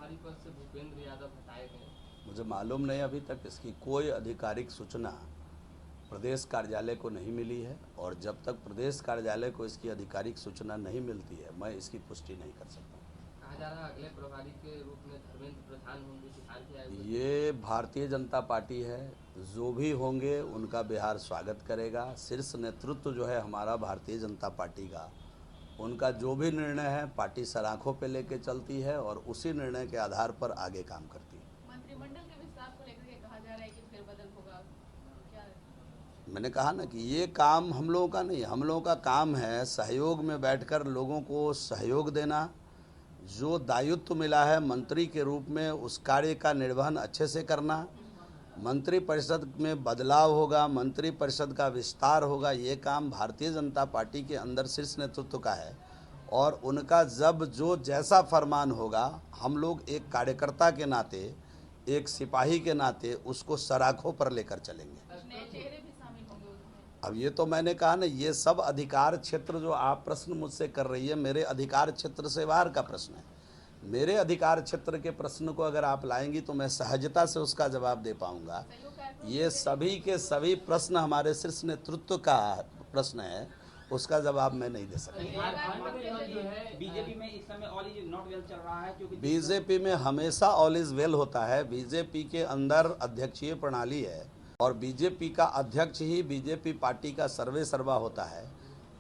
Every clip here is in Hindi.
प्रभारी पद से भूपेंद्र यादव हटाए गए? मुझे मालूम नहीं, अभी तक इसकी कोई आधिकारिक सूचना प्रदेश कार्यालय को नहीं मिली है, और जब तक प्रदेश कार्यालय को इसकी आधिकारिक सूचना नहीं मिलती है मैं इसकी पुष्टि नहीं कर सकता। कहा जा रहा है अगले प्रभारी के रूप में धर्मेंद्र प्रधान होंगे, बिहार के आए हुए। ये भारतीय जनता पार्टी है, जो भी होंगे उनका बिहार स्वागत करेगा। शीर्ष नेतृत्व जो है हमारा भारतीय जनता पार्टी का, उनका जो भी निर्णय है पार्टी सराखों पे लेके चलती है और उसी निर्णय के आधार पर आगे काम करती है। मंत्रिमंडल के विस्तार को लेकर के कहा जा रहा है कि फेरबदल होगा, क्या? मैंने कहा ना कि ये काम हम लोगों का नहीं, हम लोगों का काम है सहयोग में बैठकर लोगों को सहयोग देना। जो दायित्व मिला है मंत्री के रूप में उस कार्य का निर्वहन अच्छे से करना। मंत्री परिषद में बदलाव होगा, मंत्री परिषद का विस्तार होगा, ये काम भारतीय जनता पार्टी के अंदर शीर्ष नेतृत्व का है, और उनका जब जो जैसा फरमान होगा हम लोग एक कार्यकर्ता के नाते, एक सिपाही के नाते उसको सराखों पर लेकर चलेंगे। नए चेहरे भी शामिल होंगे उसमें। अब ये तो मैंने कहा ना, ये सब अधिकार क्षेत्र जो आप प्रश्न मुझसे कर रही है मेरे अधिकार क्षेत्र से बाहर का प्रश्न है। मेरे अधिकार क्षेत्र के प्रश्न को अगर आप लाएंगी तो मैं सहजता से उसका जवाब दे पाऊंगा। ये सभी के सभी प्रश्न हमारे शीर्ष नेतृत्व का प्रश्न है, उसका जवाब मैं नहीं दे सकता। बीजेपी में इस समय ऑल इज नॉट वेल चल रहा है, क्योंकि बीजेपी में हमेशा ऑल इज वेल होता है। बीजेपी के अंदर अध्यक्षीय प्रणाली है और बीजेपी का अध्यक्ष ही बीजेपी पार्टी का सर्वे सर्वा होता है।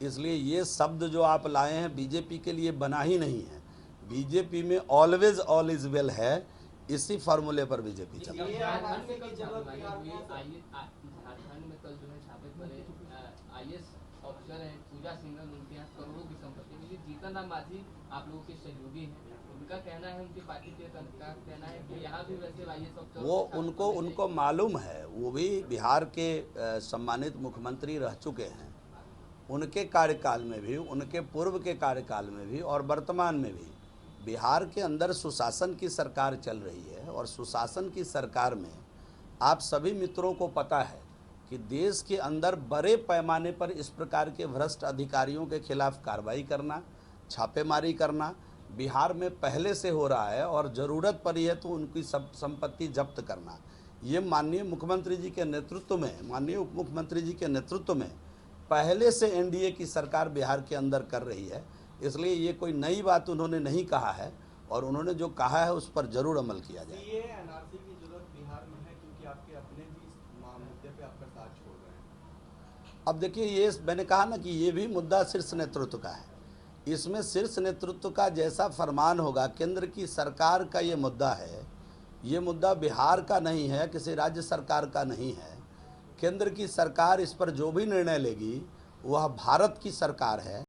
इसलिए ये शब्द जो आप लाए हैं बीजेपी के लिए बना ही नहीं है। बीजेपी में ऑलवेज ऑल इज वेल है, इसी फार्मूले पर बीजेपी चल रही है। झारखंड में कल जो है छापे पड़े IAS ऑफिसर है पूजा सिंघल, उनके यहाँ करोड़ों की संपत्ति मिली। जीतन राम मांझी आप लोगों के सहयोगी हैं, उनका कहना है, उनकी पार्टी के का कहना है कि यहाँ भी वैसे IAS ऑफिसर वो उनको मालूम है, वो भी बिहार के सम्मानित मुख्यमंत्री रह चुके हैं। उनके कार्यकाल में भी, उनके पूर्व के कार्यकाल में भी और वर्तमान में भी बिहार के अंदर सुशासन की सरकार चल रही है, और सुशासन की सरकार में आप सभी मित्रों को पता है कि देश के अंदर बड़े पैमाने पर इस प्रकार के भ्रष्ट अधिकारियों के खिलाफ कार्रवाई करना, छापेमारी करना बिहार में पहले से हो रहा है, और ज़रूरत पड़ी है तो उनकी सब संपत्ति जब्त करना। ये माननीय मुख्यमंत्री जी के नेतृत्व में, माननीय उप मुख्यमंत्री जी के नेतृत्व में पहले से NDA की सरकार बिहार के अंदर कर रही है। इसलिए ये कोई नई बात उन्होंने नहीं कहा है, और उन्होंने जो कहा है उस पर जरूर अमल किया जाए। NRC की जरूरत बिहार में है, क्योंकि आपके अपने भी इस मुद्दे पे आपका साथ छोड़ रहे हैं। अब देखिए, ये मैंने कहा ना कि ये भी मुद्दा शीर्ष नेतृत्व का है। इसमें शीर्ष नेतृत्व का जैसा फरमान होगा, केंद्र की सरकार का ये मुद्दा है, ये मुद्दा बिहार का नहीं है, किसी राज्य सरकार का नहीं है। केंद्र की सरकार इस पर जो भी निर्णय लेगी वह भारत की सरकार है।